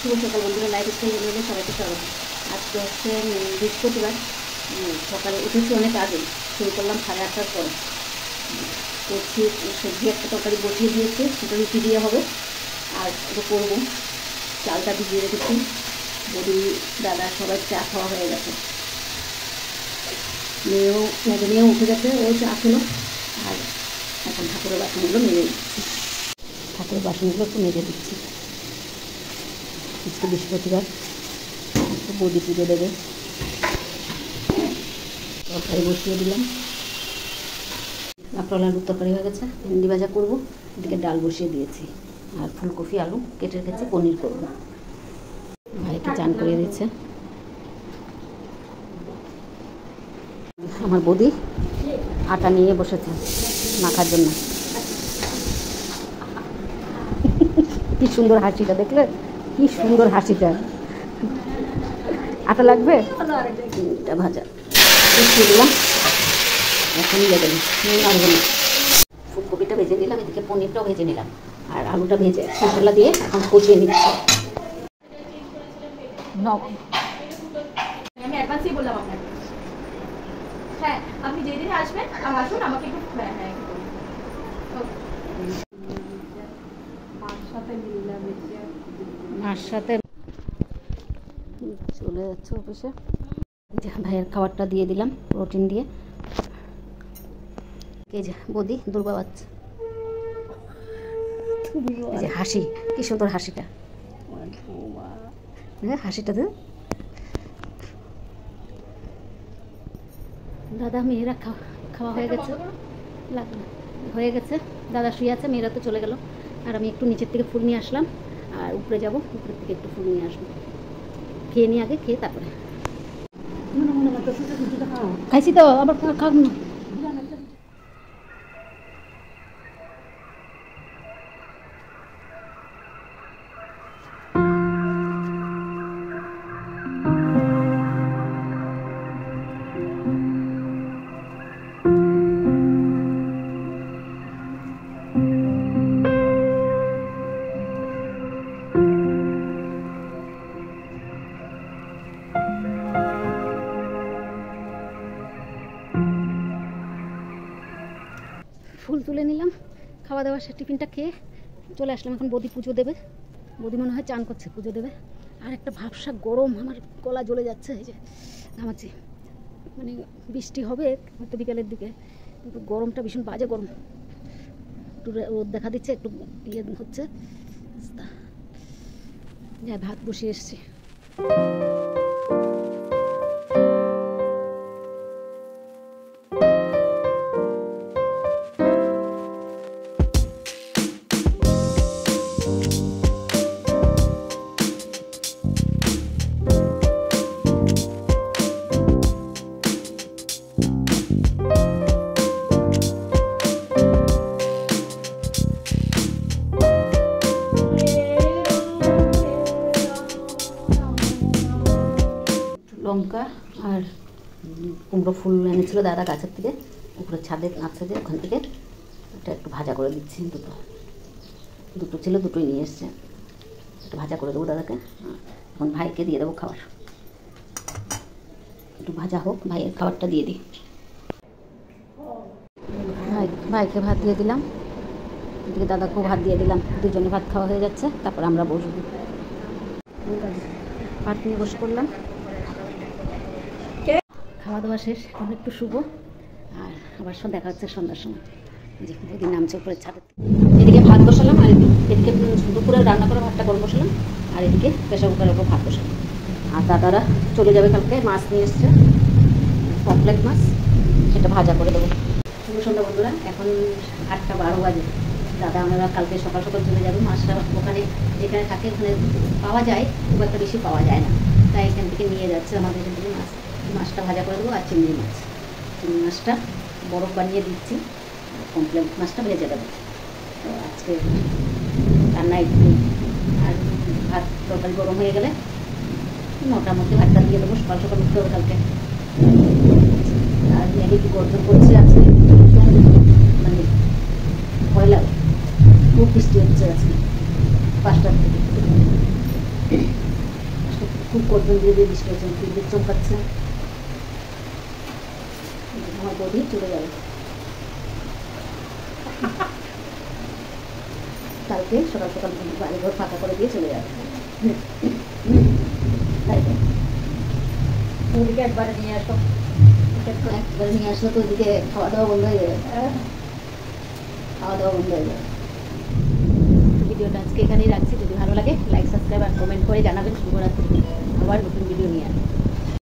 শুভ সকাল বন্ধুরা, life style নিয়ে সবাইকে স্বাগত। আজকে হচ্ছে বৃহস্পতিবার। সকালে উঠেছি অনেক আগে, শুরু করলাম 8:30টার পরে। করছি সবজি, একটা তরকারি বসিয়ে দিয়েছি, সেটা রুটি দিয়ে হবে। আর ওটা করবো, চালটা ভিজিয়ে রেখেছি। বড়ি দাদা সবাই চা খাওয়া হয়ে গেছে। মেয়েও উঠে গেছে, ও চা খেলো। আর এখন ঠাকুরের বাসনগুলো মেজে দিচ্ছি। ঠাকুরের বাসনগুলো একটু মেজে দিচ্ছি। আজকে বৃহস্পতিবার, বৌদি পুজো দেবে। তরকারি বসিয়ে দিলাম। কাঁকরোল আলুর তরকারি হয়ে গেছে, ভেন্ডি ভাজা করবো। এদিকে ডাল বসিয়ে দিয়েছি। আর ফুলকপি আলু কেটে রেখেছি, পনির করবো। ভাইকে চান করিয়ে দিচ্ছে। আমার বৌদি আটা নিয়ে বসেছে মাখার জন্য। কি সুন্দর হাসিটা, দেখলে কি সুন্দর হাসিটা। আটা লাগবে, এটা ভাজা দিলাম। এখন লেগে ফুলকপিটা ভেজে নিলাম, এদিকে পনিরটাও ভেজে নিলাম। আর আলুটা ভেজে মশলা দিয়ে এখন কষিয়ে নিচ্ছি। আমি অ্যাডভান্সই বললাম আপনাকে। হ্যাঁ, আপনি যেদিন আসবেন আসুন, আমাকে একটু মার সাথে চলে যাচ্ছে অফিসে। ভাইয়ের খাবারটা দিয়ে দিলাম প্রোটিন দিয়ে। এই যে বৌদি দুর্বা বাচ্চা, এই যে হাসি, কি সুন্দর হাসিটা। হাসিটা তো দাদা, মেয়েরা খাওয়া হয়ে গেছে, হয়ে গেছে। দাদা শুয়ে আছে, মেয়েরা তো চলে গেল। আর আমি একটু নিচের থেকে ফুল নিয়ে আসলাম। আর উপরে যাব, উপরের থেকে একটু ফুল নিয়ে আসবো। খেয়ে নিই আগে, খেয়ে তারপরে খাইছি তো, আবার খাও না। ফুল তুলে নিলাম, খাওয়া দাওয়া সে টিফিনটা খেয়ে চলে আসলাম। এখন বৌদি পুজো দেবে। বৌদি মনে হয় চান করছে, পুজো দেবে। আর একটা ভাবসা গরম, আমার গলা জ্বলে যাচ্ছে। এই যে ঘামাচ্ছি, মানে বৃষ্টি হবে হয়তো বিকালের দিকে, কিন্তু গরমটা ভীষণ বাজে গরম। একটু রোদ দেখা দিচ্ছে, একটু ইয়ে হচ্ছে। ভাত বসিয়ে এসছি। লঙ্কা আর কুমড়ো ফুল এনেছিল দাদা গাছের থেকে, উপরে ছাদে আছে যে, ওখান থেকে এটা একটু ভাজা করে দিচ্ছি। দুটো ছিল, দুটোই নিয়ে এসছে। একটু ভাজা করে দেবো দাদাকে। এখন ভাইকে দিয়ে দেবো খাবার। একটু ভাজা হোক, ভাইয়ের খাবারটা দিয়ে দিই। ভাইকে ভাত দিয়ে দিলাম, এদিকে দাদাকেও ভাত দিয়ে দিলাম। দুজনে ভাত খাওয়া হয়ে যাচ্ছে, তারপর আমরা বসবো। ভাত নিয়ে বসে পড়লাম। খাওয়া দাওয়া শেষ, এখন একটু শুভ। আর আবার দেখা হচ্ছে সন্ধ্যার সময়। যে বৌদি নামছে উপরে ছাদে। এদিকে ভাত বসালাম, আর এদিকে দুপুরে রান্না করে ভাতটা গরম বসালাম। আর এদিকে প্রেশার কুকারের উপর ভাত বসালাম। আর দাদারা চলে যাবে কালকে, মাছ নিয়ে এসছে, পমফ্লেট মাছ, সেটা ভাজা করে দেবো। শুভ সন্ধ্যা বন্ধুরা, এখন 8:12 বাজে। দাদা আমরা কালকে সকাল সকাল চলে যাবো। মাছটা ওখানে যেখানে থাকে ওখানে পাওয়া যায়, খুব একটা বেশি পাওয়া যায় না, তাই এখান থেকে নিয়ে যাচ্ছে আমাদের এখান থেকে মাছ। মাছটা ভাজা করে দেবো। আর চিংড়ি মাছটা বরফ বানিয়ে দিচ্ছি, পমফ্লেট মাছটা ভেজে দেবো। তো আজকে রান্না একটু। আর ভাত তরকারি গরম হয়ে গেলে 9টার মধ্যে ভাতটা দিয়ে দেবো। সকাল সকাল উঠতে হবে কালকে। আর মেয়েকে কি গর্জন করছে আজকে, মানে ভয় লাগে। খুব বৃষ্টি হচ্ছে আজকে 5টার থেকে। করবেন দিয়ে দিয়ে বৃষ্টি হচ্ছে, বিদ্যুৎ চমকাচ্ছে। আমার বৌদি চলে যাবে কালকে সকাল সকাল বাড়ি ঘর ফাঁকা করে দিয়ে চলে যাবে। তাই তো ওদিকে একবারে নিয়ে আসো। একবারে নিয়ে আসলে তো ওইদিকে খাওয়া দাওয়া বন্ধ হয়ে যাবে, খাওয়া দাওয়া বন্ধ হয়ে যাবে। ভিডিওটা আজকে এখানেই রাখছি। যদি ভালো লাগে লাইক সাবস্ক্রাইব আর কমেন্ট করে জানাবেন। শুভরাত্রি। আবার নতুন ভিডিও নিয়ে আসবো।